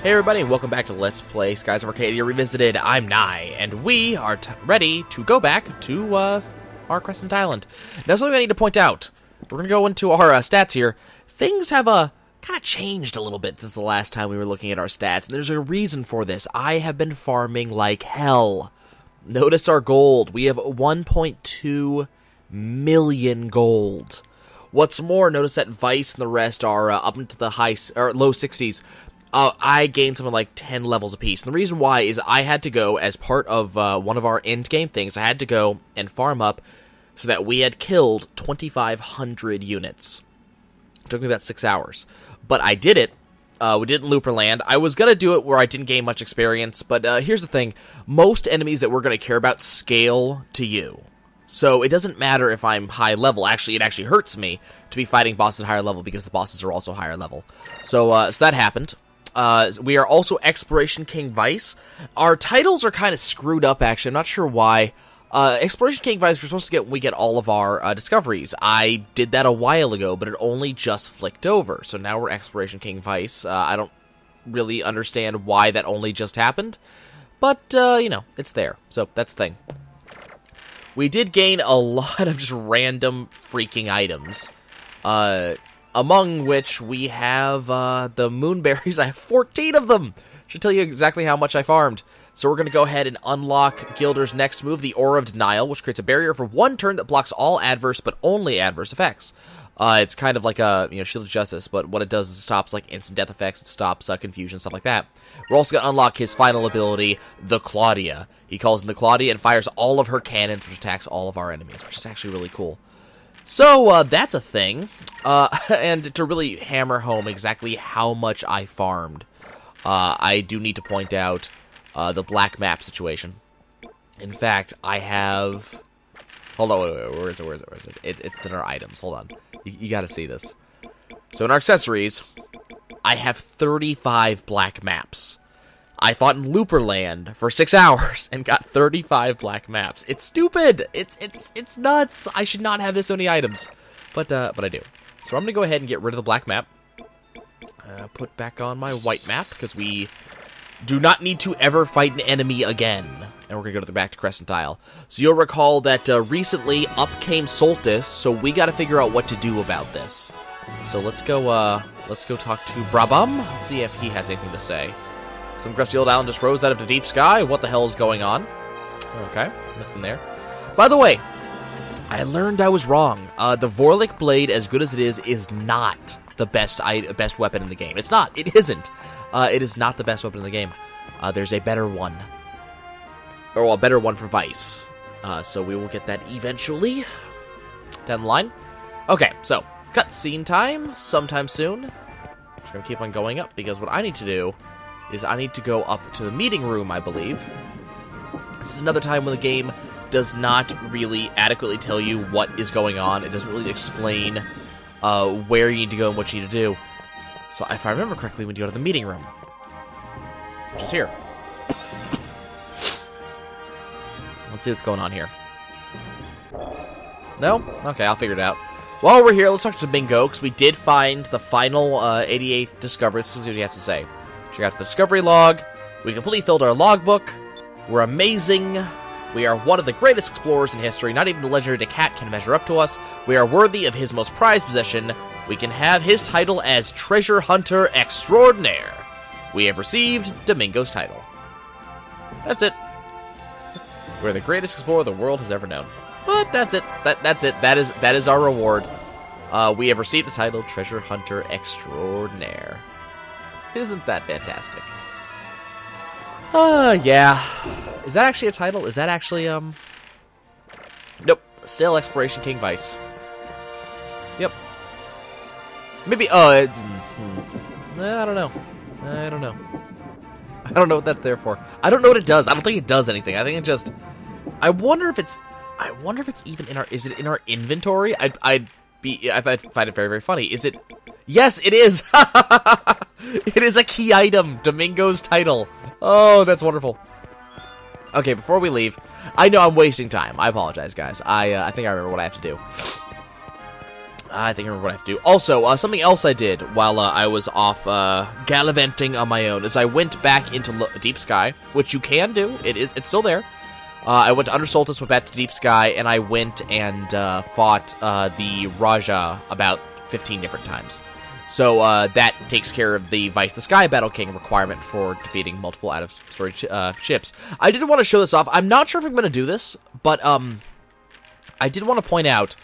Hey everybody, and welcome back to Let's Play Skies of Arcadia Revisited. I'm Nye, and we are ready to go back to our Crescent Island. Now, something I need to point out. We're going to go into our stats here. Things have kind of changed a little bit since the last time we were looking at our stats, and there's a reason for this. I have been farming like hell. Notice our gold. We have 1.2 million gold. What's more, notice that Vice and the rest are up into the low 60s. I gained something like 10 levels apiece. And the reason why is I had to go, as part of one of our end game things, I had to go and farm up so that we had killed 2,500 units. It took me about 6 hours. But I did it. We did it in Looperland. I was going to do it where I didn't gain much experience, but here's the thing. Most enemies that we're going to care about scale to you. So it doesn't matter if I'm high level. Actually, it actually hurts me to be fighting bosses at higher level because the bosses are also higher level. So that happened. We are also Exploration King Vice. Our titles are kind of screwed up, actually. I'm not sure why. Exploration King Vice, we're supposed to get when we get all of our discoveries. I did that a while ago, but it only just flicked over. So now we're Exploration King Vice. I don't really understand why that only just happened. But, you know, it's there. So that's the thing. We did gain a lot of just random freaking items. Among which we have the moonberries. I have 14 of them! Should tell you exactly how much I farmed. So we're going to go ahead and unlock Gilder's next move, the Aura of Denial, which creates a barrier for 1 turn that blocks all adverse, but only adverse effects. It's kind of like a Shield of Justice, but what it does is it stops like instant death effects, it stops confusion, stuff like that. We're also going to unlock his final ability, the Claudia. He calls in the Claudia and fires all of her cannons, which attacks all of our enemies, which is actually really cool. So, that's a thing, and to really hammer home exactly how much I farmed, I do need to point out, the black map situation. In fact, I have... Hold on, wait, where is it? It's in our items, hold on. You gotta see this. So in our accessories, I have 35 black maps. I fought in Looperland for 6 hours and got 35 black maps. It's stupid. It's nuts. I should not have this many items, but I do. So I'm gonna go ahead and get rid of the black map. Put back on my white map because we do not need to ever fight an enemy again. And we're gonna go back to Crescent Isle. So you'll recall that recently up came Solstice, so we got to figure out what to do about this. So let's go talk to Brabham. Let's see if he has anything to say. Some crusty old island just rose out of the deep sky. What the hell is going on? Okay, nothing there. By the way, I learned I was wrong. The Vorlik blade, as good as it is not the best weapon in the game. It's not. It isn't. It is not the best weapon in the game. There's a better one. Or a better one for Vice. So we will get that eventually. Down the line. Okay, so, cutscene time sometime soon. Just gonna keep on going up, because what I need to do is I need to go up to the meeting room, I believe. This is another time when the game does not really adequately tell you what is going on. It doesn't really explain where you need to go and what you need to do. So if I remember correctly, we need to go to the meeting room, which is here. Let's see what's going on here. No? Okay, I'll figure it out. While we're here, let's talk to Domingo, because we did find the final 88th discovery. This is what he has to say. Check out the discovery log. We completely filled our logbook. We're amazing. We are one of the greatest explorers in history. Not even the legendary cat can measure up to us. We are worthy of his most prized possession. We can have his title as Treasure Hunter Extraordinaire. We have received Domingo's title. That's it. We're the greatest explorer the world has ever known. But that's it. That's it. That is our reward. We have received the title Treasure Hunter Extraordinaire. Isn't that fantastic? Yeah. Is that actually a title? Is that actually, Nope. Still Exploration King Vice. Yep. Maybe, I don't know. I don't know. I don't know what that's there for. I don't know what it does. I don't think it does anything. I think it just... I wonder if it's even in our... Is it in our inventory? I'd find it very, very funny. Is it... Yes, it is! It is a key item. Domingo's title. Oh, that's wonderful. Okay, before we leave, I know I'm wasting time. I apologize, guys. I think I remember what I have to do. I think I remember what I have to do. Also, something else I did while I was off gallivanting on my own is I went back into Deep Sky, which you can do. It's still there. I went to Under Solstice, went back to Deep Sky, and I went and fought the Raja about 15 different times. So that takes care of the Vice the Sky Battle King requirement for defeating multiple out-of-story ships. I did want to show this off. I'm not sure if I'm going to do this, but I did want to point out,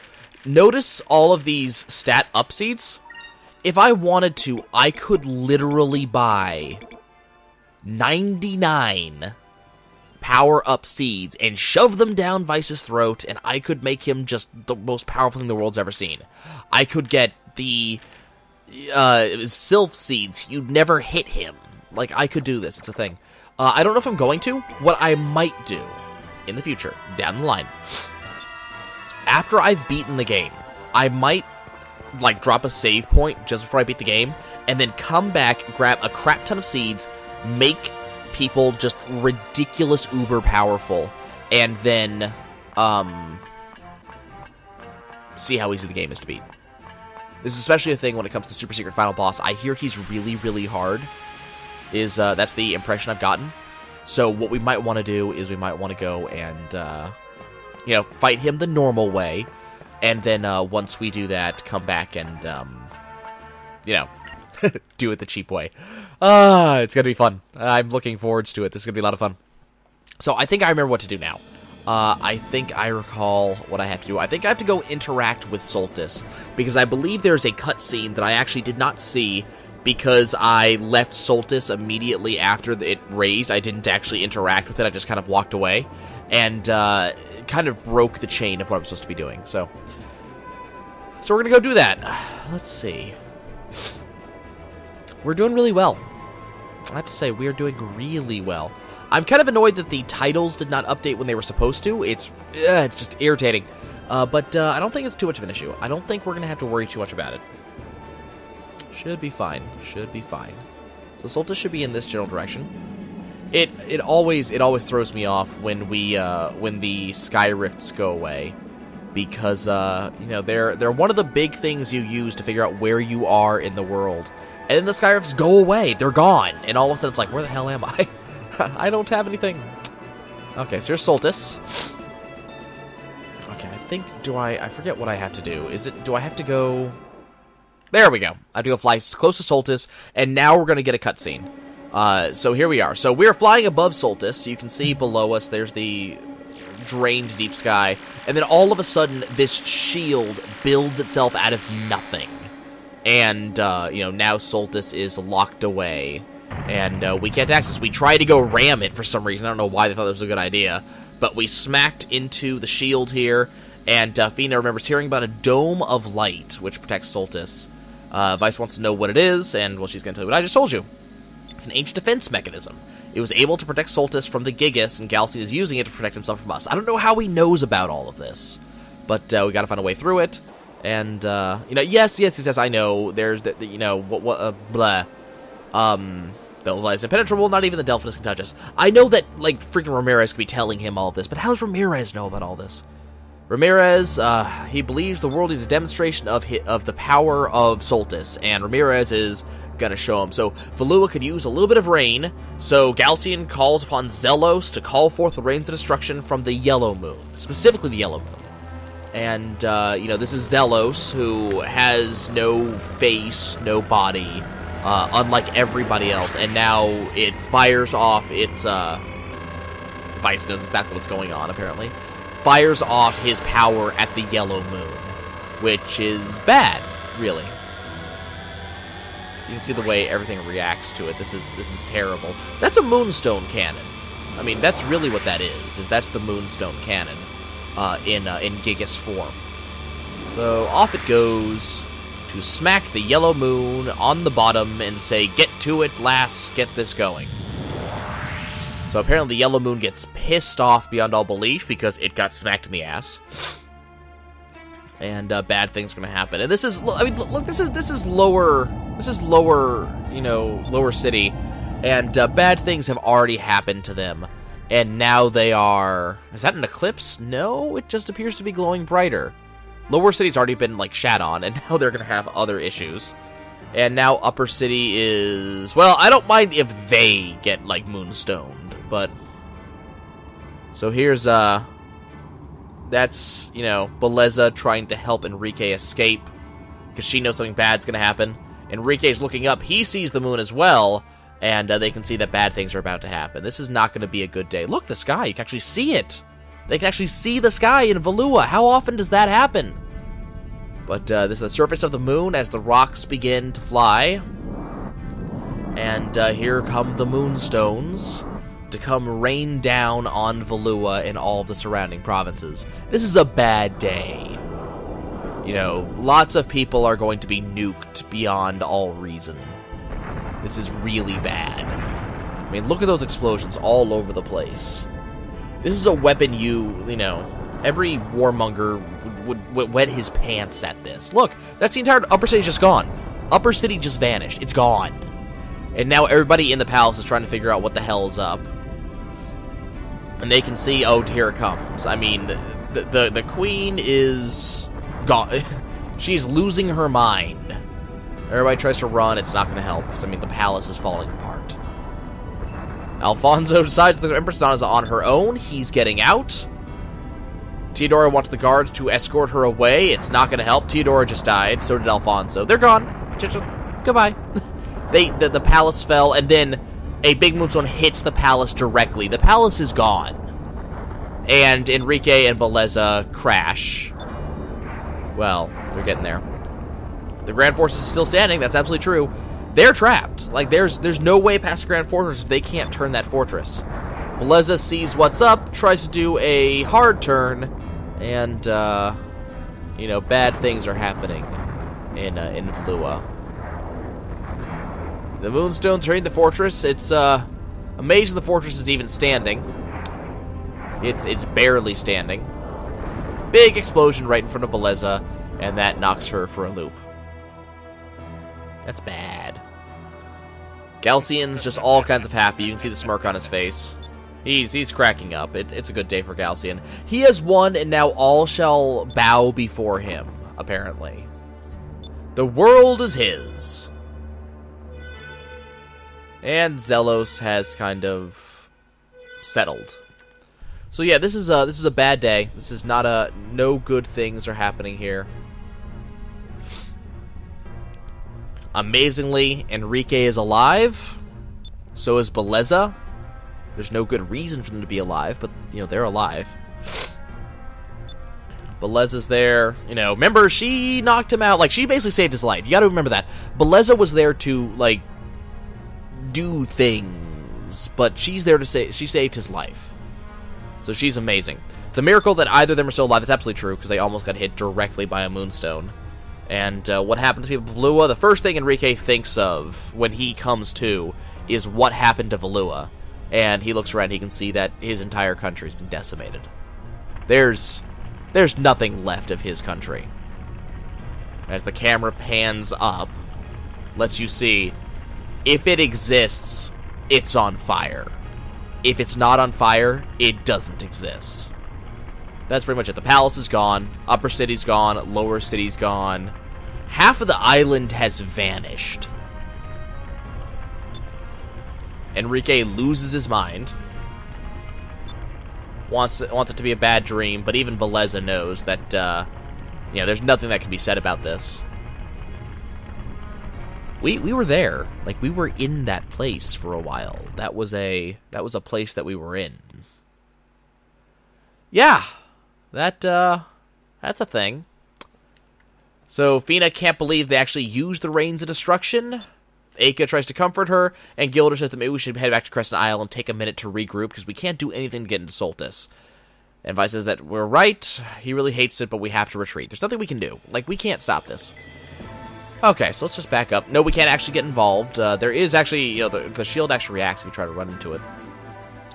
notice all of these stat up seeds? If I wanted to, I could literally buy 99 power-up seeds and shove them down Vice's throat, and I could make him just the most powerful thing the world's ever seen. I could get the Sylph seeds. You'd never hit him. Like, I could do this. It's a thing. I don't know if I'm going to. What I might do in the future, down the line, after I've beaten the game, I might, like, drop a save point just before I beat the game, and then come back, grab a crap ton of seeds, make people just ridiculous uber powerful, and then, see how easy the game is to beat. This is especially a thing when it comes to the super secret final boss. I hear he's really, really hard. That's the impression I've gotten. So what we might want to do is we might want to go and, you know, fight him the normal way, and then once we do that, come back and, you know, do it the cheap way. It's gonna be fun. I'm looking forward to it. This is gonna be a lot of fun. So I think I remember what to do now. I think I recall what I have to do. I think I have to go interact with Solstice, because I believe there's a cutscene that I actually did not see, because I left Solstice immediately after it raised. I didn't actually interact with it. I just kind of walked away, and kind of broke the chain of what I'm supposed to be doing. So we're gonna go do that. Let's see. We're doing really well. I have to say, we are doing really well. I'm kind of annoyed that the titles did not update when they were supposed to. It's just irritating. But I don't think it's too much of an issue. I don't think we're gonna have to worry too much about it. Should be fine. Should be fine. So Solstice should be in this general direction. It always throws me off when when the sky rifts go away, because you know, they're one of the big things you use to figure out where you are in the world, and then the sky rifts go away, they're gone, and all of a sudden it's like, where the hell am I? I don't have anything. Okay, so here's Solstice. Okay, I think I forget what I have to do. Do I have to go? There we go. I have to go fly close to Solstice, and now we're gonna get a cutscene. So here we are. So we're flying above Solstice. So you can see below us, there's the drained Deep Sky. And then all of a sudden, this shield builds itself out of nothing. And, you know, now Solstice is locked away. And we can't access. We tried to go ram it for some reason. I don't know why they thought that was a good idea. But we smacked into the shield here. And Fina remembers hearing about a dome of light, which protects Solstice. Vice wants to know what it is. And, well, she's going to tell you what I just told you. It's an ancient defense mechanism. It was able to protect Solstice from the Gigas, and Galcian is using it to protect himself from us. I don't know how he knows about all of this, but we gotta find a way through it. And you know, yes, I know. There's the you know, blah. The light is impenetrable. Not even the Delphinus can touch us. I know that, like, freaking Ramirez could be telling him all of this, but how does Ramirez know about all this? Ramirez, he believes the world is a demonstration of the power of Solstice, and Ramirez is gonna show him. So Valua could use a little bit of rain, so Galcian calls upon Zelos to call forth the rains of destruction from the Yellow Moon, specifically the Yellow Moon. And, you know, this is Zelos, who has no face, no body, unlike everybody else, and now it fires off its, Vice knows exactly what's going on, apparently. Fires off his power at the Yellow Moon, which is bad, really. You can see the way everything reacts to it. This is terrible. That's a Moonstone Cannon. I mean, that's really what that is that's the Moonstone Cannon in Gigas form. So off it goes to smack the Yellow Moon on the bottom and say, "Get to it, lass, get this going." So apparently the Yellow Moon gets pissed off beyond all belief because it got smacked in the ass. And bad things are going to happen. And this is, I mean, look, this is lower, you know, lower city. And bad things have already happened to them. And now they are, is that an eclipse? No, it just appears to be glowing brighter. Lower City's already been, like, shat on, and now they're going to have other issues. And now Upper City is... Well, I don't mind if they get, like, moonstoned, but... So here's, that's, you know, Belleza trying to help Enrique escape, because she knows something bad's going to happen. Enrique's looking up. He sees the moon as well, and they can see that bad things are about to happen. This is not going to be a good day. Look, the sky. You can actually see it. They can actually see the sky in Valua. How often does that happen? But this is the surface of the moon as the rocks begin to fly. And here come the moonstones to come rain down on Valua and all of the surrounding provinces. This is a bad day. You know, lots of people are going to be nuked beyond all reason. This is really bad. I mean, look at those explosions all over the place. This is a weapon you know, every warmonger would wet his pants at this. Look, that's the entire Upper City just gone. Upper City just vanished. It's gone. And now everybody in the palace is trying to figure out what the hell's up. And they can see, oh, here it comes. I mean, the queen is gone. She's losing her mind. Everybody tries to run. It's not going to help, because, I mean, the palace is falling apart. Alfonso decides that the Empress is on her own. He's getting out. Teodora wants the guards to escort her away. It's not going to help. Teodora just died. So did Alfonso. They're gone. Just goodbye. The palace fell, and then a big moonstone hits the palace directly. The palace is gone. And Enrique and Belleza crash. Well, they're getting there. The Grand Fortress is still standing. That's absolutely true. They're trapped. Like, there's no way past the Grand Fortress if they can't turn that fortress. Belleza sees what's up, tries to do a hard turn, and, you know, bad things are happening in Valua. The moonstones are in the fortress. It's, amazing the fortress is even standing. It's barely standing. Big explosion right in front of Belleza, and that knocks her for a loop. That's bad. Galcian's just all kinds of happy. You can see the smirk on his face. He's cracking up. It's a good day for Galcian. He has won, and now all shall bow before him, apparently. The world is his. And Zelos has kind of settled. So yeah, this is a bad day. This is not no good things are happening here. Amazingly, Enrique is alive. So is Belleza. There's no good reason for them to be alive, but, you know, they're alive. Beleza's there. You know, remember, she knocked him out. Like, she basically saved his life. You gotta remember that. Belleza was there to, like, do things, but she's there to say she saved his life. So she's amazing. It's a miracle that either of them are still alive. It's absolutely true, because they almost got hit directly by a moonstone. And what happened to people of Valua? The first thing Enrique thinks of when he comes to is what happened to Valua. And he looks around, he can see that his entire country's been decimated. There's nothing left of his country. As the camera pans up, lets you see, if it exists, it's on fire. If it's not on fire, it doesn't exist. That's pretty much it. The palace is gone, Upper City's gone, Lower City's gone. Half of the island has vanished. Enrique loses his mind. Wants it to be a bad dream, but even Belleza knows that, you know, there's nothing that can be said about this. We were there. Like, we were in that place for a while. That was a place that we were in. Yeah. That's a thing. So Fina can't believe they actually used the Reins of Destruction. Aika tries to comfort her, and Gilder says that maybe we should head back to Crescent Isle and take a minute to regroup, because we can't do anything to get into Soltis. And Vi says that we're right, he really hates it, but we have to retreat. There's nothing we can do. Like, we can't stop this. Okay, so let's just back up. No, we can't actually get involved. There is actually, you know, the shield actually reacts if we try to run into it.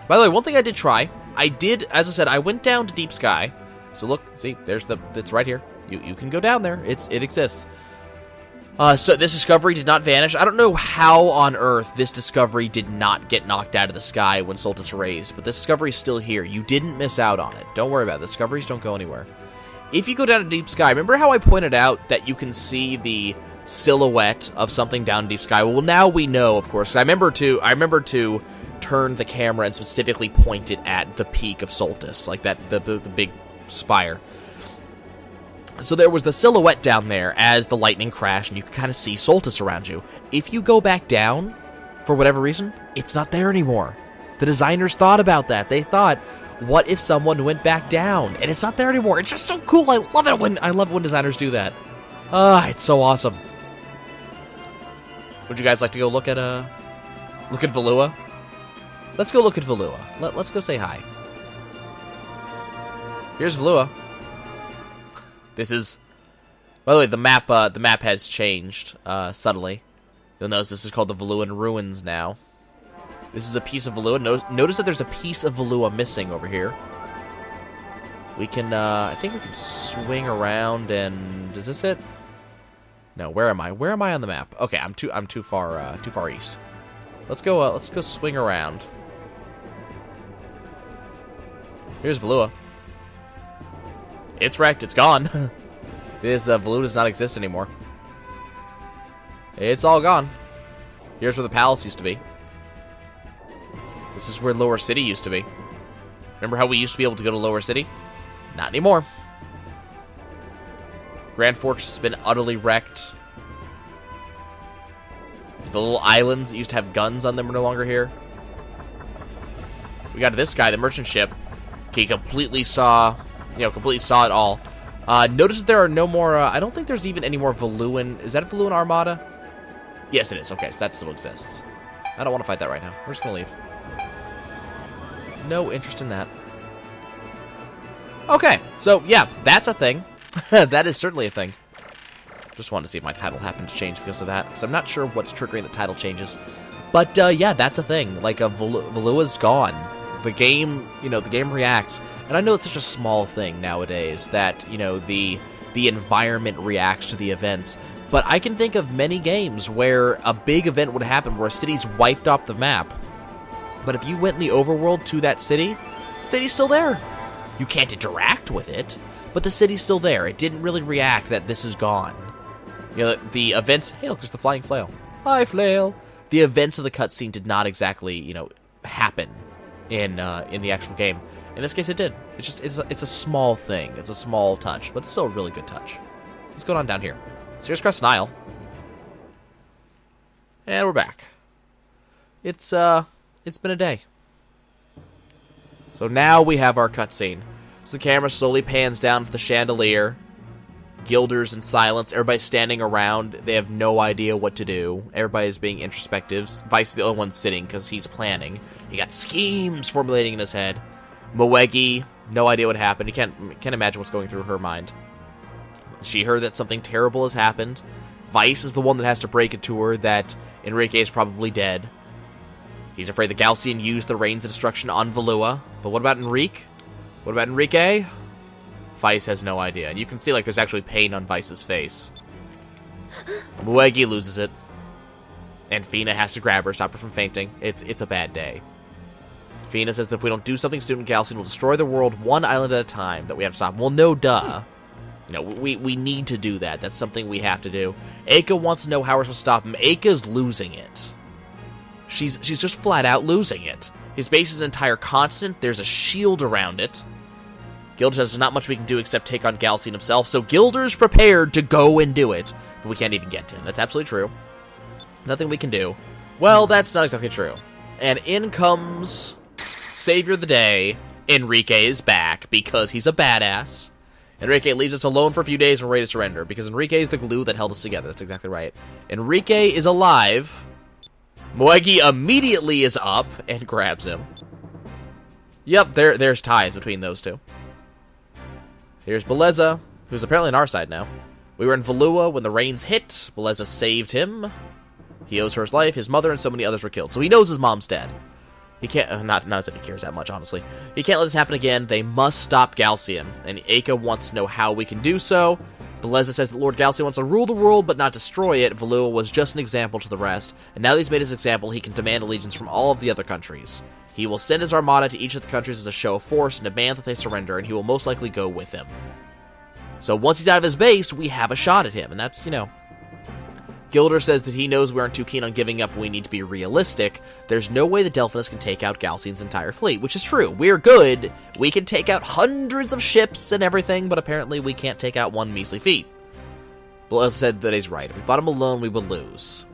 By the way, one thing I did try, as I said, I went down to Deep Sky. So look, see, it's right here. You can go down there. It exists. So this discovery did not vanish. I don't know how on earth this discovery did not get knocked out of the sky when Soltis raised, but this discovery is still here. You didn't miss out on it. Don't worry about it. Discoveries don't go anywhere. if you go down to Deep Sky, remember how I pointed out that you can see the silhouette of something down in Deep Sky? Well, now we know, of course. I remember to turn the camera and specifically point it at the peak of Soltis, like that, the big spire. So there was the silhouette down there as the lightning crashed, and you could kind of see Soltis around you. If you go back down, for whatever reason, it's not there anymore. The designers thought about that. They thought, what if someone went back down and it's not there anymore? It's just so cool. I love it when designers do that. It's so awesome. Would you guys like to go look at Valua? Let's go look at Valua. Let's go say hi. Here's Valua. This is, by the way, the map has changed subtly. You'll notice this is called the Valuan Ruins now. This is a piece of Valua. Notice that there's a piece of Valua missing over here. We can, I think we can swing around and... Is this it? No, where am I? Where am I on the map? Okay, I'm too far east. Let's go swing around. Here's Valua. It's wrecked. It's gone. This Valua does not exist anymore. It's all gone. Here's where the palace used to be. This is where Lower City used to be. Remember how we used to be able to go to Lower City? Not anymore. Grand Fortress has been utterly wrecked. The little islands that used to have guns on them are no longer here. We got this guy, the merchant ship. He completely saw it all. Notice that there are no more, I don't think there's even any more Valuan. Is that a Valuan Armada? Yes, it is. Okay, so that still exists. I don't want to fight that right now. We're just going to leave. No interest in that. Okay, so yeah, that's a thing. That is certainly a thing. Just wanted to see if my title happened to change because of that, because I'm not sure what's triggering the title changes. But yeah, that's a thing. Like, Valua's gone. The game reacts. And I know it's such a small thing nowadays that, the environment reacts to the events. But I can think of many games where a big event would happen, where a city's wiped off the map. But if you went in the overworld to that city, the city's still there. You can't interact with it, but the city's still there. It didn't really react that this is gone. The events... Hey, look, there's the flying flail. Hi, flail. The events of the cutscene did not exactly, happen in the actual game. In this case, it did. It's a small thing. It's a small touch, but it's still a really good touch. What's going on down here? So here's Crest Nile. And we're back. It's been a day. So now we have our cutscene. So the camera slowly pans down for the chandelier. Guilders in silence. Everybody's standing around. They have no idea what to do. Everybody's being introspective. Vice is the only one sitting because he's planning. He got schemes formulating in his head. Moegi, no idea what happened. He can't imagine what's going through her mind. She heard that something terrible has happened. Vice is the one that has to break it to her that Enrique is probably dead. He's afraid the Galcian used the Rains of Destruction on Valua. But what about Enrique? What about Enrique? Vice has no idea. And you can see, like, there's actually pain on Vice's face. Moegi loses it. And Fina has to grab her, stop her from fainting. It's a bad day. Fina says that if we don't do something soon, Galcian will destroy the world one island at a time, that we have to stop. Well, no duh. We need to do that. That's something we have to do. Aika wants to know how we're supposed to stop him. Aika's losing it. She's just flat out losing it. His base is an entire continent. There's a shield around it. Gilder says there's not much we can do except take on Galcian himself, so Gilder's prepared to go and do it, but we can't even get to him. That's absolutely true. Nothing we can do. Well, that's not exactly true. And in comes Savior of the Day. Enrique is back because he's a badass. Enrique leaves us alone for a few days and we're ready to surrender because Enrique is the glue that held us together. That's exactly right. Enrique is alive. Moegi immediately is up and grabs him. Yep, there's ties between those two. Here's Beleza, who's apparently on our side now. We were in Valua when the rains hit. Beleza saved him. He owes her his life. His mother and so many others were killed. So he knows his mom's dead. He can't, not as if he cares that much, honestly. He can't let this happen again. They must stop Galcian. And Aika wants to know how we can do so. Beleza says that Lord Galcian wants to rule the world but not destroy it. Valua was just an example to the rest. And now that he's made his example, he can demand allegiance from all of the other countries. He will send his armada to each of the countries as a show of force and demand that they surrender, and he will most likely go with them. So once he's out of his base, we have a shot at him, and that's, you know... Gilder says that he knows we aren't too keen on giving up, we need to be realistic. There's no way the Delphinus can take out Galcian's entire fleet, which is true. We're good. We can take out hundreds of ships and everything, but apparently we can't take out one measly fleet. Blez said that he's right. If we fought him alone, we would lose.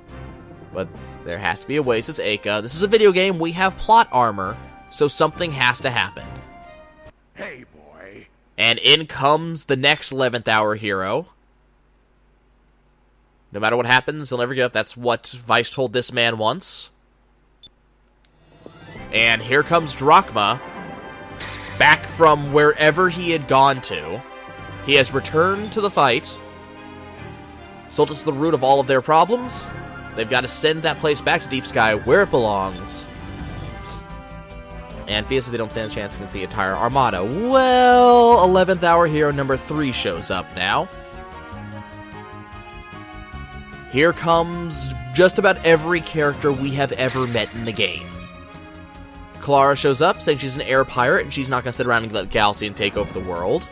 But there has to be a way, says Aka. This is a video game. We have plot armor, so something has to happen. Hey, boy. And in comes the next 11th hour hero. No matter what happens, he'll never get up. That's what Vice told this man once. And here comes Drachma, back from wherever he had gone to. He has returned to the fight. Soltis is the root of all of their problems. They've got to send that place back to Deep Sky where it belongs. And Fia says they don't stand a chance against the entire Armada. Well, 11th hour hero number 3 shows up now. Here comes just about every character we have ever met in the game. Clara shows up, saying she's an air pirate, and she's not going to sit around and let Galcian take over the world.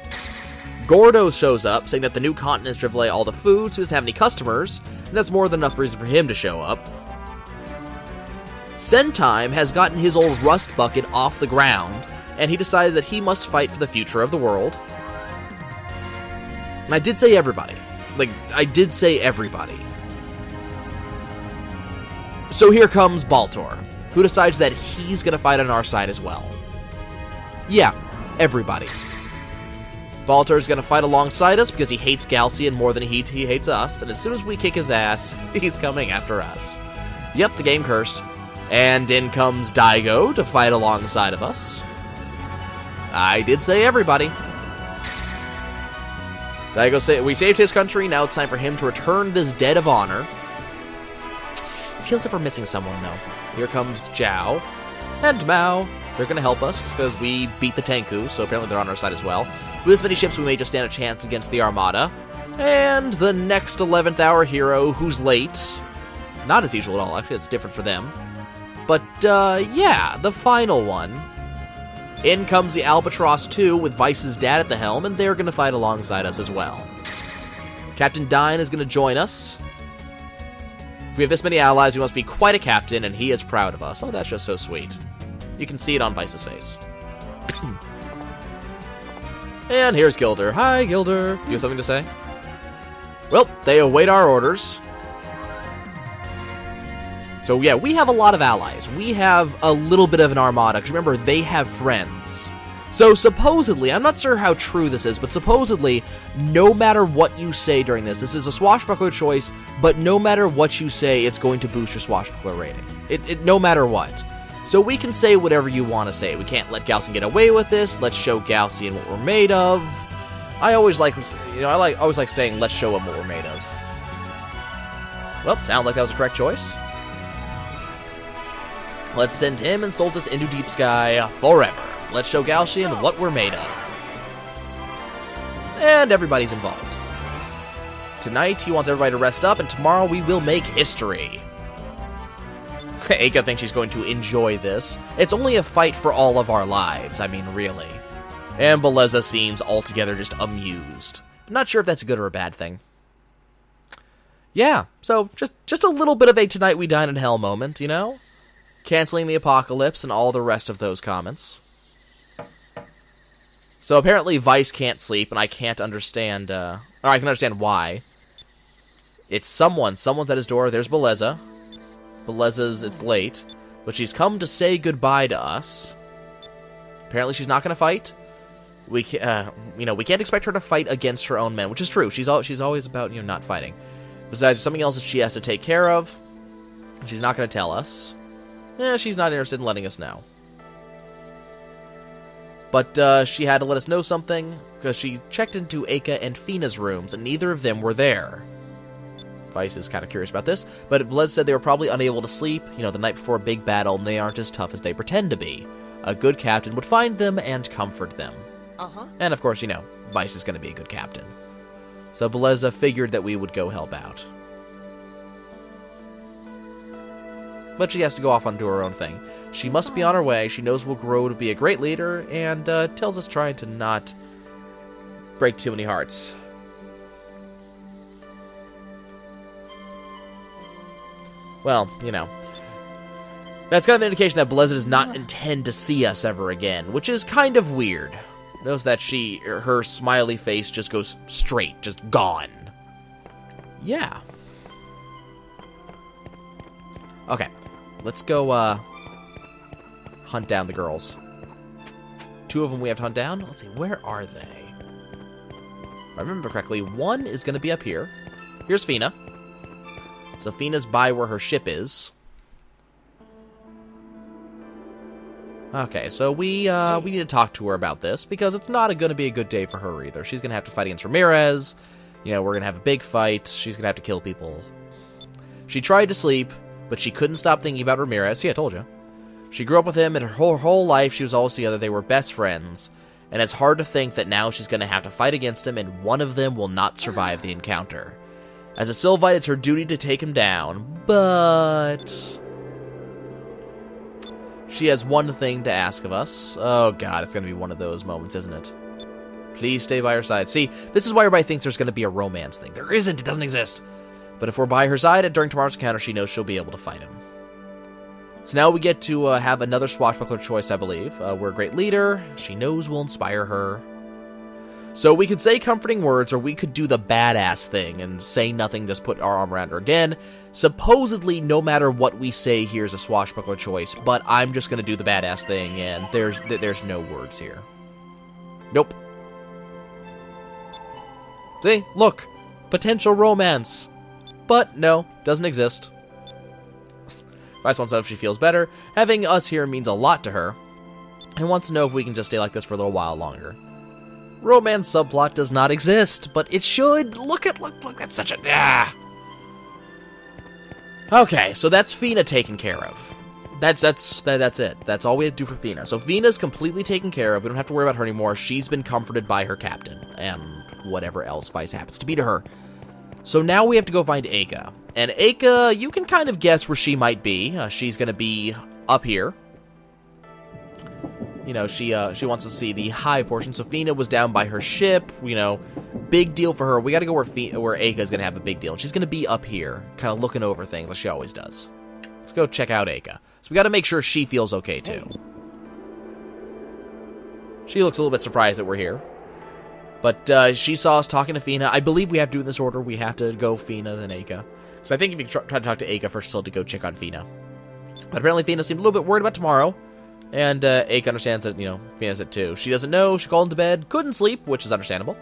Gordo shows up, saying that the new continent has driven away all the food, so he doesn't have any customers, and that's more than enough reason for him to show up. Sentime has gotten his old rust bucket off the ground, and he decided that he must fight for the future of the world. And I did say everybody. Like, I did say everybody. So here comes Baltor, who decides that he's going to fight on our side as well. Yeah, everybody. Baltor's going to fight alongside us because he hates Galcian more than he hates us, and as soon as we kick his ass, he's coming after us. Yep, the game cursed. And in comes Daigo to fight alongside of us. I did say everybody. Daigo said we saved his country, now it's time for him to return this debt of honor. Feels like we're missing someone, though. Here comes Zhao and Mao. They're going to help us because we beat the Tenku, so apparently they're on our side as well. With this many ships, we may just stand a chance against the Armada. And the next 11th hour hero, who's late. Not as usual at all, actually. It's different for them. But, yeah, the final one. In comes the Albatross 2 with Vice's dad at the helm, and they're going to fight alongside us as well. Captain Dine is going to join us. If we have this many allies, we must be quite a captain, and he is proud of us. Oh, that's just so sweet. You can see it on Vice's face. And here's Gilder. Hi, Gilder. You have something to say? Well, they await our orders. So, yeah, we have a lot of allies. We have a little bit of an armada, because remember, they have friends. So, supposedly, I'm not sure how true this is, but supposedly, no matter what you say during this is a swashbuckler choice, but no matter what you say, it's going to boost your swashbuckler rating. No matter what. So we can say whatever you want to say. We can't let Galcian get away with this. Let's show Galcian what we're made of. I always like this, I always like saying, let's show him what we're made of. Well, sounds like that was the correct choice. Let's send him and Soltis into Deep Sky forever. Let's show Galcian what we're made of. And everybody's involved. Tonight, he wants everybody to rest up, and tomorrow we will make history. Aka thinks she's going to enjoy this. It's only a fight for all of our lives, I mean, really. And Beleza seems altogether just amused. I'm not sure if that's a good or a bad thing. Yeah, so just a little bit of a tonight we dine in hell moment, you know? Canceling the apocalypse and all the rest of those comments. So apparently Vice can't sleep, and I can't understand, or I can understand why. It's someone's at his door. There's Beleza. Beleza's, it's late, but she's come to say goodbye to us. Apparently she's not going to fight. We can't expect her to fight against her own men, which is true. She's always about, not fighting. Besides, something else that she has to take care of. She's not going to tell us. She's not interested in letting us know. But she had to let us know something, because she checked into Aka and Fina's rooms, and neither of them were there. Vice is kind of curious about this, but Blez said they were probably unable to sleep, the night before a big battle, and they aren't as tough as they pretend to be. A good captain would find them and comfort them. And of course, Vice is going to be a good captain. So Beleza figured that we would go help out. But she has to go off and do her own thing. She must be on her way, she knows we'll grow to be a great leader, and tells us trying to not break too many hearts. Well, you know. That's kind of an indication that Blezza does not intend to see us ever again, which is kind of weird. Notice that her smiley face just goes straight, just gone. Yeah. Okay, let's go, hunt down the girls. 2 of them we have to hunt down. Let's see, where are they? If I remember correctly, 1 is going to be up here. Here's Fina. So Fina's by where her ship is. Okay, so we need to talk to her about this, because it's not going to be a good day for her either. She's going to have to fight against Ramirez. You know, we're going to have a big fight. She's going to have to kill people. She tried to sleep, but she couldn't stop thinking about Ramirez. See, I told you. She grew up with him, and her whole life she was always together. They were best friends. And it's hard to think that now she's going to have to fight against him, and one of them will not survive the encounter. As a Sylvite, it's her duty to take him down, but she has one thing to ask of us. Oh god, it's going to be one of those moments, isn't it? Please stay by her side. See, this is why everybody thinks there's going to be a romance thing. There isn't. It doesn't exist. But if we're by her side during tomorrow's encounter, she knows she'll be able to fight him. So now we get to have another swashbuckler choice, I believe. We're a great leader. She knows we'll inspire her. So we could say comforting words, or we could do the badass thing and say nothing, just put our arm around her again. Supposedly, no matter what we say, here's a swashbuckler choice, but I'm just going to do the badass thing, and there's no words here. Nope. See? Look. Potential romance. But no, doesn't exist. Vice wants to know if she feels better. Having us here means a lot to her, and wants to know if we can just stay like this for a little while longer. Romance subplot does not exist, but it should. Look, that's such a... Ah. Okay, so that's Fina taken care of. That's it. That's all we have to do for Fina. So Fina's completely taken care of. We don't have to worry about her anymore. She's been comforted by her captain, and whatever else Vice happens to be to her. So now we have to go find Aka. And Aka, you can kind of guess where she might be. She's going to be up here. You know, she wants to see the high portion. So Fina was down by her ship. You know, big deal for her. We got to go where Aka is going to have a big deal. She's going to be up here, kind of looking over things like she always does. Let's go check out Aka. So we got to make sure she feels okay, too. She looks a little bit surprised that we're here. But she saw us talking to Fina. I believe we have to do it in this order. We have to go Fina, then Aka. So I think if you try to talk to Aka first, you'll have to go check on Fina. But apparently Fina seemed a little bit worried about tomorrow. And Aka understands that, you know, Fina's it too. She doesn't know. She called into bed. Couldn't sleep, which is understandable.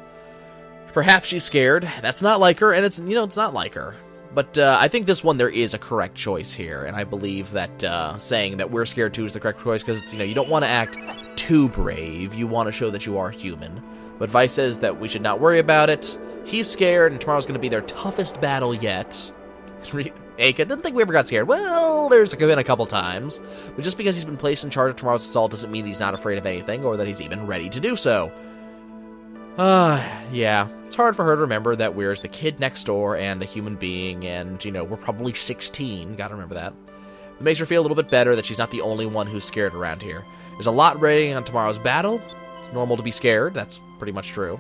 Perhaps she's scared. That's not like her, and it's not like her. But I think this one, there is a correct choice here. And I believe that saying that we're scared too is the correct choice. Because, it's, you don't want to act too brave. You want to show that you are human. But Vice says that we should not worry about it. He's scared, and tomorrow's going to be their toughest battle yet. Aka didn't think we ever got scared. Well, there's been a couple times. But just because he's been placed in charge of tomorrow's assault doesn't mean he's not afraid of anything, or that he's even ready to do so. Yeah. It's hard for her to remember that we're the kid next door and a human being, and, we're probably 16. Gotta remember that. It makes her feel a little bit better that she's not the only one who's scared around here. There's a lot riding on tomorrow's battle. It's normal to be scared. That's pretty much true.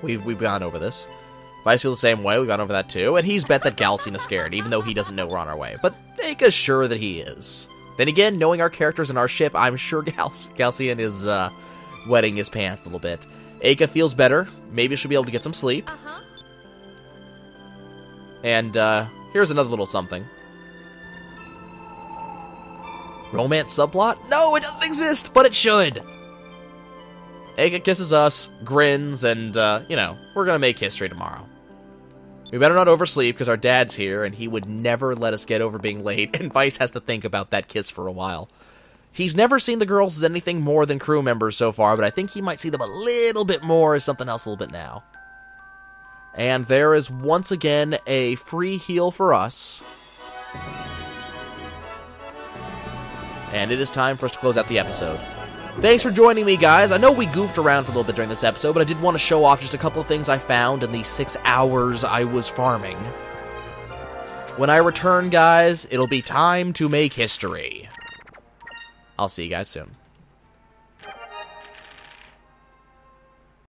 We've gone over this. Vice feels the same way. We've gone over that too. And he's bet that Galcian is scared, even though he doesn't know we're on our way. But Aka's sure that he is. Then again, knowing our characters and our ship, I'm sure Galcian is wetting his pants a little bit. Aka feels better. Maybe she'll be able to get some sleep. And here's another little something. Romance subplot? No, it doesn't exist, but it should. Aka kisses us, grins, and, we're gonna make history tomorrow. We better not oversleep, because our dad's here, and he would never let us get over being late, and Vice has to think about that kiss for a while. He's never seen the girls as anything more than crew members so far, but I think he might see them a little bit more as something else a little bit now. And there is, once again, a free heal for us. And it is time for us to close out the episode. Thanks for joining me, guys. I know we goofed around for a little bit during this episode, but I did want to show off just a couple of things I found in the 6 hours I was farming. When I return, guys, it'll be time to make history. I'll see you guys soon.